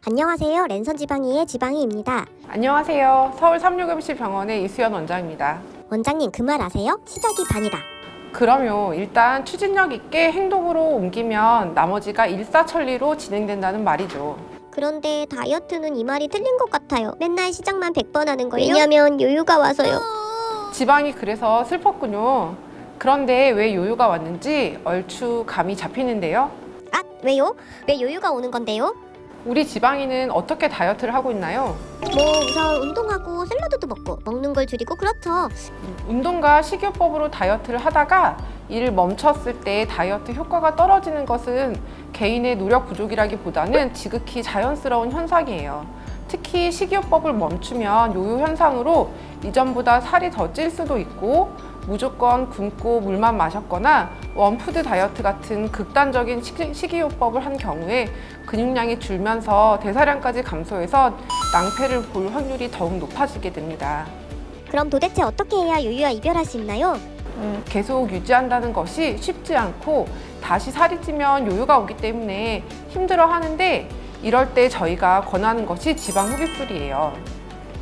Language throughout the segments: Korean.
안녕하세요. 랜선 지방이의 지방이입니다. 안녕하세요. 서울 365MC 병원의 이수연 원장입니다. 원장님 그 말 아세요? 시작이 반이다. 그럼요. 일단 추진력 있게 행동으로 옮기면 나머지가 일사천리로 진행된다는 말이죠. 그런데 다이어트는 이 말이 틀린 것 같아요. 맨날 시작만 100번 하는 거예요. 왜냐면 요요가 와서요. 지방이 그래서 슬펐군요. 그런데 왜 요요가 왔는지 얼추 감이 잡히는데요. 아, 왜요? 왜 요요가 오는 건데요? 우리 지방이는 어떻게 다이어트를 하고 있나요? 우선 운동하고 샐러드도 먹고 먹는 걸 줄이고 그렇죠. 운동과 식이요법으로 다이어트를 하다가 이를 멈췄을 때 다이어트 효과가 떨어지는 것은 개인의 노력 부족이라기보다는 지극히 자연스러운 현상이에요. 특히 식이요법을 멈추면 요요 현상으로 이전보다 살이 더 찔 수도 있고 무조건 굶고 물만 마셨거나 원푸드 다이어트 같은 극단적인 식이요법을 한 경우에 근육량이 줄면서 대사량까지 감소해서 낭패를 볼 확률이 더욱 높아지게 됩니다. 그럼 도대체 어떻게 해야 요요와 이별할 수 있나요? 계속 유지한다는 것이 쉽지 않고 다시 살이 찌면 요요가 오기 때문에 힘들어 하는데 이럴 때 저희가 권하는 것이 지방 흡입술이에요.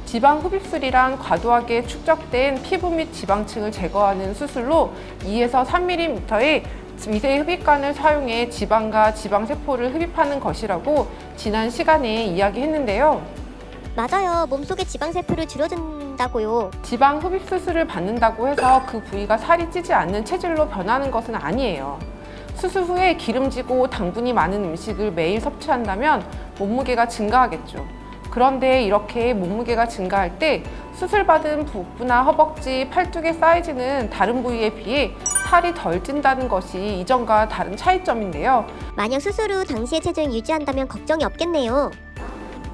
지방 흡입술이란 과도하게 축적된 피부 및 지방층을 제거하는 수술로 2에서 3mm의 미세 흡입관을 사용해 지방과 지방세포를 흡입하는 것이라고 지난 시간에 이야기했는데요. 맞아요. 몸속의 지방세포를 줄여준다고요. 지방 흡입 수술을 받는다고 해서 그 부위가 살이 찌지 않는 체질로 변하는 것은 아니에요. 수술 후에 기름지고 당분이 많은 음식을 매일 섭취한다면 몸무게가 증가하겠죠. 그런데 이렇게 몸무게가 증가할 때 수술받은 복부나 허벅지, 팔뚝의 사이즈는 다른 부위에 비해 살이 덜 찐다는 것이 이전과 다른 차이점인데요. 만약 수술 후 당시의 체중을 유지한다면 걱정이 없겠네요.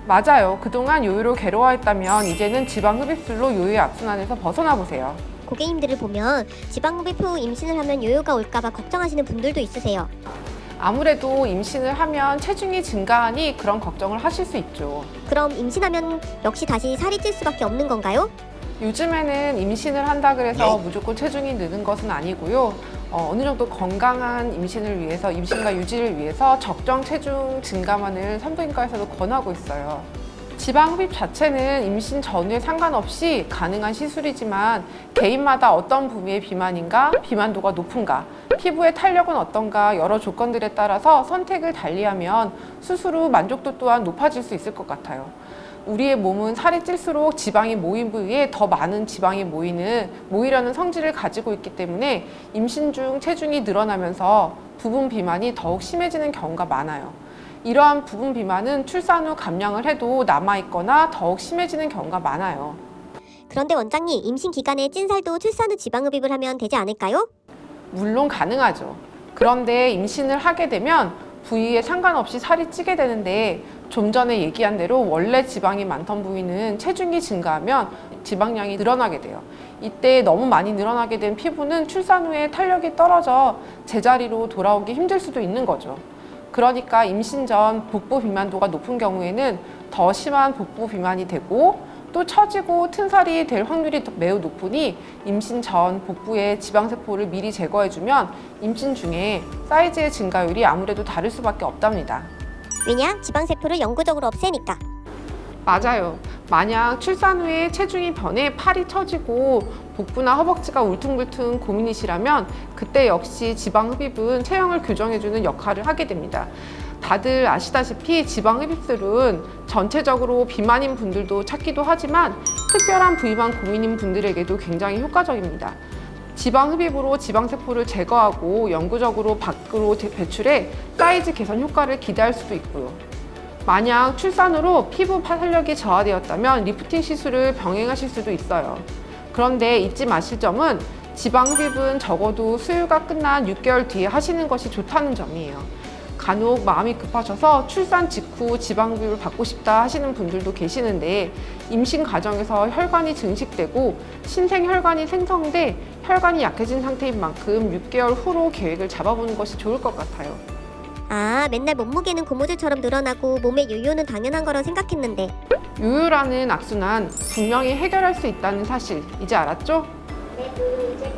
맞아요. 그동안 요요로 괴로워했다면 이제는 지방 흡입술로 요요의 악순환에서 벗어나 보세요. 고객님들을 보면 지방 흡입 후 임신을 하면 요요가 올까봐 걱정하시는 분들도 있으세요. 아무래도 임신을 하면 체중이 증가하니 그런 걱정을 하실 수 있죠. 그럼 임신하면 역시 다시 살이 찔 수밖에 없는 건가요? 요즘에는 임신을 한다 그래서 무조건 체중이 느는 것은 아니고요. 어느 정도 건강한 임신을 위해서, 임신과 유지를 위해서 적정 체중 증가만을 산부인과에서도 권하고 있어요. 지방 흡입 자체는 임신 전후에 상관없이 가능한 시술이지만 개인마다 어떤 부위의 비만인가, 비만도가 높은가, 피부의 탄력은 어떤가 여러 조건들에 따라서 선택을 달리하면 수술 후 만족도 또한 높아질 수 있을 것 같아요. 우리의 몸은 살이 찔수록 지방이 모인 부위에 더 많은 지방이 모이려는 성질을 가지고 있기 때문에 임신 중 체중이 늘어나면서 부분 비만이 더욱 심해지는 경우가 많아요. 이러한 부분 비만은 출산 후 감량을 해도 남아있거나 더욱 심해지는 경우가 많아요. 그런데 원장님, 임신 기간에 찐 살도 출산 후 지방 흡입을 하면 되지 않을까요? 물론 가능하죠. 그런데 임신을 하게 되면 부위에 상관없이 살이 찌게 되는데 좀 전에 얘기한 대로 원래 지방이 많던 부위는 체중이 증가하면 지방량이 늘어나게 돼요. 이때 너무 많이 늘어나게 된 피부는 출산 후에 탄력이 떨어져 제자리로 돌아오기 힘들 수도 있는 거죠. 그러니까 임신 전 복부 비만도가 높은 경우에는 더 심한 복부 비만이 되고 또 처지고 튼살이 될 확률이 매우 높으니 임신 전 복부의 지방세포를 미리 제거해주면 임신 중에 사이즈의 증가율이 아무래도 다를 수밖에 없답니다. 왜냐? 지방세포를 영구적으로 없애니까. 맞아요. 만약 출산 후에 체중이 변해 팔이 처지고 복부나 허벅지가 울퉁불퉁 고민이시라면 그때 역시 지방 흡입은 체형을 교정해주는 역할을 하게 됩니다. 다들 아시다시피 지방 흡입술은 전체적으로 비만인 분들도 찾기도 하지만 특별한 부위만 고민인 분들에게도 굉장히 효과적입니다. 지방 흡입으로 지방세포를 제거하고 영구적으로 밖으로 배출해 사이즈 개선 효과를 기대할 수도 있고요. 만약 출산 후로 피부 탄력이 저하되었다면 리프팅 시술을 병행하실 수도 있어요. 그런데 잊지 마실 점은 지방 흡입은 적어도 수유가 끝난 6개월 뒤에 하시는 것이 좋다는 점이에요. 간혹 마음이 급하셔서 출산 직후 지방 흡입을 받고 싶다 하시는 분들도 계시는데 임신 과정에서 혈관이 증식되고 신생혈관이 생성돼 혈관이 약해진 상태인 만큼 6개월 후로 계획을 잡아보는 것이 좋을 것 같아요. 아, 맨날 몸무게는 고무줄처럼 늘어나고 몸의 요요는 당연한 거라 생각했는데. 요요라는 악순환 분명히 해결할 수 있다는 사실 이제 알았죠? 네, 이제